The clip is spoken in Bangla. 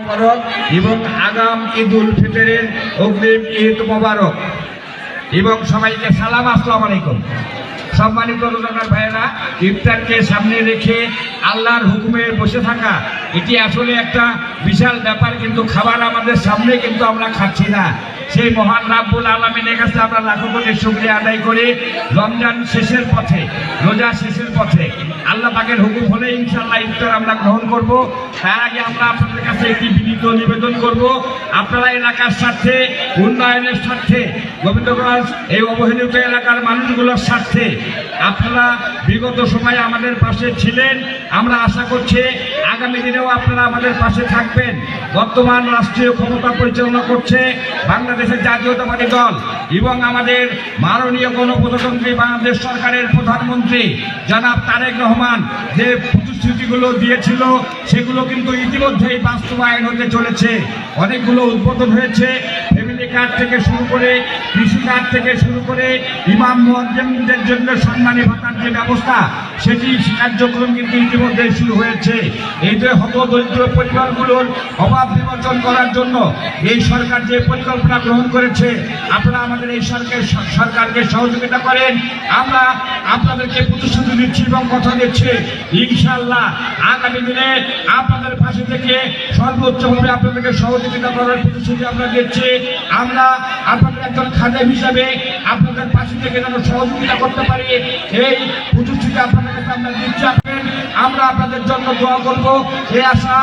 মোবারক এবং আগাম ঈদ উল ফিতরের অগ্রিম ঈদ মোবারক এবং সবাইকে সালাম, আসসালামু আলাইকুম। সম্মানিত রোজাদার ভাইয়েরা, ইফতারকে সামনে রেখে আল্লাহর হুকুমে বসে থাকা এটি আসলে একটা বিশাল ব্যাপার, কিন্তু খাবার আমাদের সামনে কিন্তু আমরা খাচ্ছি না। সেই মহান রাব্বুল আলামিনের কাছে আমরা লাখো কোটি শুকরিয়া আদায় করি। রমজান শেষের পথে, রোজা শেষের পথে আল্লাহ পাকের হুকুম হলে ইনশাআল্লাহ ইফতার আমরা গ্রহণ করব। তার আগে আমরা আপনাদের কাছে একটি বিনীত নিবেদন করব, আপনারা এলাকার স্বার্থে, উন্নয়নের স্বার্থে, গোবিন্দগঞ্জ এই অবহেলিত এলাকার মানুষগুলোর স্বার্থে আপনারা বিগত সময়ে আমাদের পাশে ছিলেন। আমরা আশা করছি আগামী দিনেও আপনারা আমাদের পাশে থাকবেন। বর্তমান রাষ্ট্রীয় ক্ষমতা পরিচালনা করছে বাংলাদেশের জাতীয়তাবাদী দল এবং আমাদের মাননীয় গণপ্রজাতন্ত্রী বাংলাদেশ সরকারের প্রধানমন্ত্রী জনাব তারেক রহমান যে প্রতিশ্রুতিগুলো দিয়েছিল সেগুলো কিন্তু ইতিমধ্যেই বাস্তবায়ন হতে চলেছে। অনেকগুলো উদ্বোধন হয়েছে, ফ্যামিলি কার্ড থেকে শুরু করে, কৃষি কার্ড থেকে শুরু করে, ইমাম মুয়াজ্জিনদের জন্য সম্মানী ভাতার যে ব্যবস্থা সেটি কার্যক্রম কিন্তু ইতিমধ্যেই শুরু হয়েছে। এই যে হতদরিদ্র পরিবারগুলোর অভাব বিমোচন করার জন্য এই সরকার যে পরিকল্পনা গ্রহণ করেছে, আপনারা আমাদের এই সরকারকে সহযোগিতা করেন। আমরা আপনাদেরকে প্রতিশ্রুতি দিচ্ছি এবং কথা দিচ্ছি ইনশাআল্লাহ আগামী দিনে আপনাদের পাশে থেকে সর্বোচ্চভাবে আপনাদেরকে সহযোগিতা করার প্রতিশ্রুতি আমরা দিচ্ছি। আমরা আপনাদের একজন খাদেম হিসাবে আপনাদের পাশে থেকে যেন সহযোগিতা করতে পারি এই প্রতিশ্রুতি আপনাদের কাছে আমরা দিচ্ছি। আমরা আপনাদের জন্য দোয়া করবো এই আশা